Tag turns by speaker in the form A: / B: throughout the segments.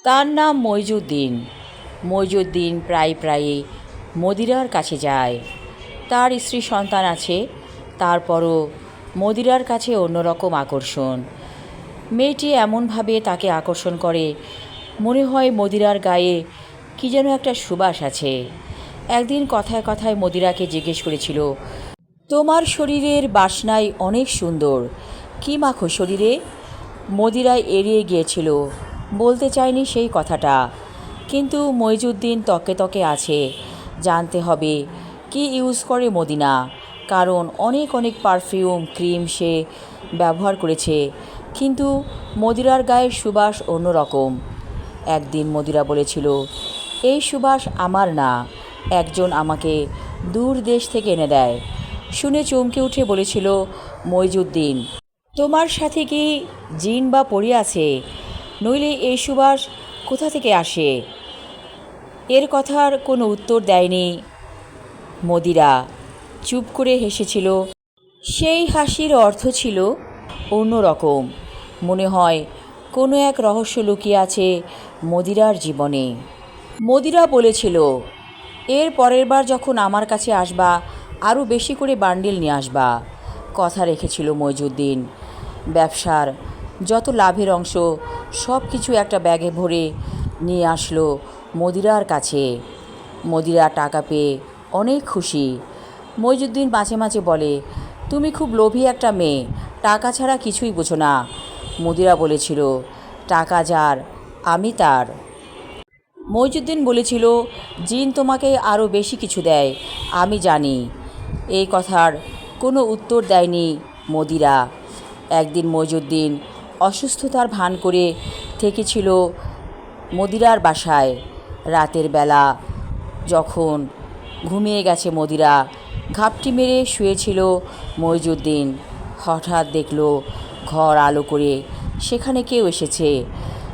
A: তার নাম মইজুদ্দিন। মইজুদ্দিন প্রায়ই মদিরার কাছে যায়। তার স্ত্রী সন্তান আছে, তারপরও মদিরার কাছে অন্যরকম আকর্ষণ। মেয়েটি এমনভাবে তাকে আকর্ষণ করে, মনে হয় মদিরার গায়ে কী যেন একটা সুবাস আছে। একদিন কথায় কথায় মদিরাকে জিজ্ঞেস করেছিল, তোমার শরীরের বাসনাই অনেক সুন্দর, কী মাখো শরীরে? মদিরায় এড়িয়ে গিয়েছিল, বলতে চায়নি সেই কথাটা। কিন্তু মইজুদ্দিন তকে তকে আছে, জানতে হবে কি ইউজ করে মদিনা, কারণ অনেক পারফিউম ক্রিম সে ব্যবহার করেছে, কিন্তু মদিরার গায়ের সুবাস অন্যরকম। একদিন মদিরা বলেছিল, এই সুবাস আমার না, একজন আমাকে দূর দেশ থেকে এনে দেয়। শুনে চমকে উঠে বলেছিল মইজুদ্দিন, তোমার সাথে কি জিন বা পড়ি আছে? নইলে এই সুবাস কোথা থেকে আসে? এর কথার কোনো উত্তর দেয়নি মদিরা, চুপ করে হেসেছিল। সেই হাসির অর্থ ছিল অন্যরকম। মনে হয় কোনো এক রহস্য লুকিয়ে আছে মদিরার জীবনে। মদিরা বলেছিল, এর পরের বার যখন আমার কাছে আসবা আরও বেশি করে বান্ডিল নিয়ে আসবা। কথা রেখেছিল মইজুদ্দিন। ব্যবসার যত লাভের অংশ সব কিছু একটা ব্যাগে ভরে নিয়ে আসলো মদিরার কাছে। মদিরা টাকা পেয়ে অনেক খুশি। মইজুদ্দিন মাঝে মাঝে বলে, তুমি খুব লোভী একটা মেয়ে, টাকা ছাড়া কিছুই বোঝো না। মদিরা বলেছিল, টাকা যার আমি তার। মইজুদ্দিন বলেছিল, জিন তোমাকে আরও বেশি কিছু দেয়, আমি জানি। এই কথার কোনো উত্তর দেয়নি মদিরা। একদিন মইজুদ্দিন অসুস্থতার ভান করে থেকেছিল মদিরার বাসায়। রাতের বেলা যখন ঘুমিয়ে গেছে মদিরা, ঘাপটি মেরে শুয়েছিল মইজুদ্দিন। হঠাৎ দেখল ঘর আলো করে সেখানে কেউ এসেছে।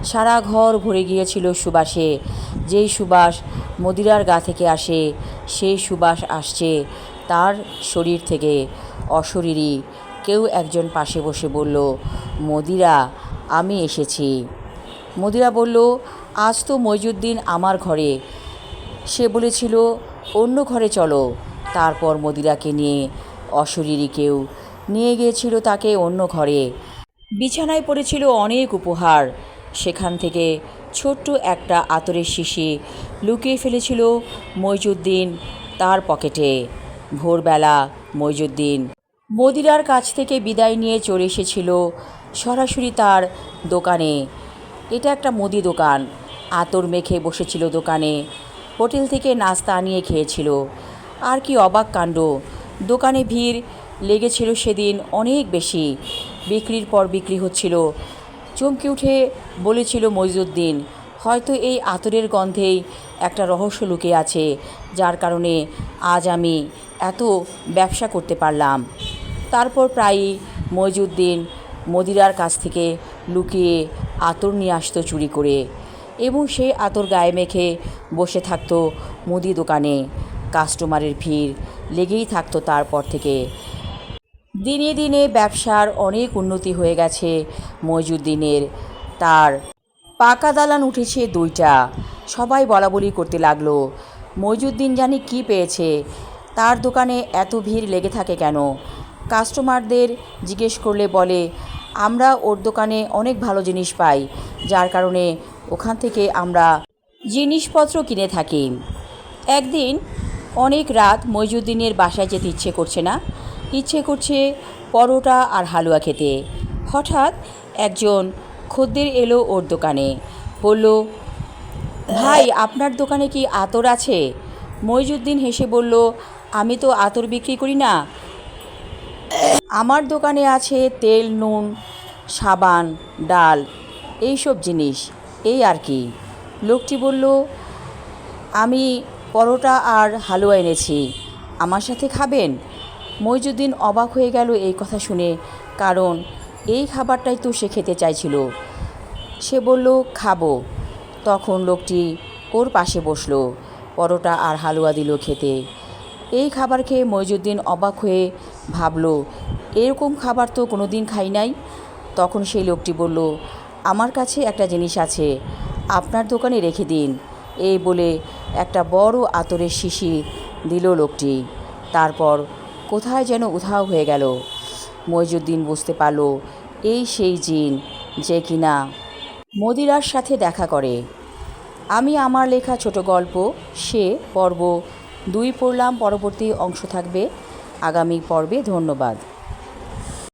A: সারা ঘর ভরে গিয়েছিল সুবাসে। যেই সুবাস মদিরার গা থেকে আসে, সেই সুবাস আসছে তার শরীর থেকে। অশরীরী কেউ একজন পাশে বসে বলল, মদিরা, আমি এসেছি। মদিরা বলল, আজ তো মইজুদ্দিন আমার ঘরে, সে বলেছিল অন্য ঘরে চলো। তারপর মদিরাকে নিয়ে অশরীরী কেউ নিয়ে গিয়েছিল তাকে অন্য ঘরে। বিছানায় পড়েছিল অনেক উপহার। সেখান থেকে ছোট্ট একটা আতরের শিশি লুকিয়ে ফেলেছিল মইজুদ্দিন তার পকেটে। ভোরবেলা মইজুদ্দিন মদিরার কাছ থেকে বিদায় নিয়ে চলে এসেছিল সরাসরি তার দোকানে। এটা একটা মুদি দোকান। আতর মেখে বসেছিল দোকানে। হোটেল থেকে নাস্তা আনিয়ে খেয়েছিল। আর কি অবাক কাণ্ড, দোকানে ভিড় লেগেছিল সেদিন অনেক বেশি। বিক্রির পর বিক্রি হচ্ছিল। চমকে উঠে বলেছিল মইজুদ্দিন, হয়তো এই আতরের গন্ধেই একটা রহস্য লুকিয়ে আছে, যার কারণে আজ আমি এত ব্যবসা করতে পারলাম। তারপর প্রায়ই মইজুদ্দিন মদিরার কাছ থেকে লুকিয়ে আতর নিয়ে আসতো চুরি করে, এবং সেই আতর গায়ে মেখে বসে থাকতো মুদি দোকানে। কাস্টমারের ভিড় লেগেই থাকতো তারপর থেকে। দিনে দিনে ব্যবসার অনেক উন্নতি হয়ে গেছে মইজুদ্দিনের। তার পাকা দালান উঠেছে 2টা। সবাই বলাবলি করতে লাগলো, মইজুদ্দিন জানি কি পেয়েছে, তার দোকানে এত ভিড় লেগে থাকে কেন? কাস্টমারদের জিজ্ঞেস করলে বলে, আমরা ওর দোকানে অনেক ভালো জিনিস পাই, যার কারণে ওখান থেকে আমরা জিনিসপত্র কিনে থাকি। একদিন অনেক রাত মইজুদ্দিনের বাসায় যেতে ইচ্ছে করছে না, ইচ্ছে করছে পরোটা আর হালুয়া খেতে। হঠাৎ একজন খদ্দের এলো ওর দোকানে। বলল, ভাই, আপনার দোকানে কি আতর আছে? মইজুদ্দিন হেসে বলল, আমি তো আতর বিক্রি করি না, আমার দোকানে আছে তেল, নুন, সাবান, ডাল, এইসব জিনিস, এই আর কি। লোকটি বলল, আমি পরোটা আর হালুয়া এনেছি, আমার সাথে খাবেন? মইজুদ্দিন অবাক হয়ে গেল এই কথা শুনে, কারণ এই খাবারটাই তো সে খেতে চাইছিল। সে বলল, খাবো। তখন লোকটি ওর পাশে বসলো, পরোটা আর হালুয়া দিল খেতে। এই খাবার খেয়ে মইজুদ্দিন অবাক হয়ে ভাবল, এরকম খাবার তো কোনো দিন খাই নাই। তখন সেই লোকটি বলল, আমার কাছে একটা জিনিস আছে, আপনার দোকানে রেখে দিন, এই বলে একটা বড় আতরের শিশি দিল লোকটি। তারপর কোথায় যেন উধাও হয়ে গেল। মইজুদ্দিন বুঝতে পারল এই সেই জিন যে কিনা মদিরার সাথে দেখা করে। আমি আমার লেখা ছোট গল্প সে পর্ব 2 পড়লাম। পরবর্তী অংশ থাকবে আগামী পর্বে। ধন্যবাদ।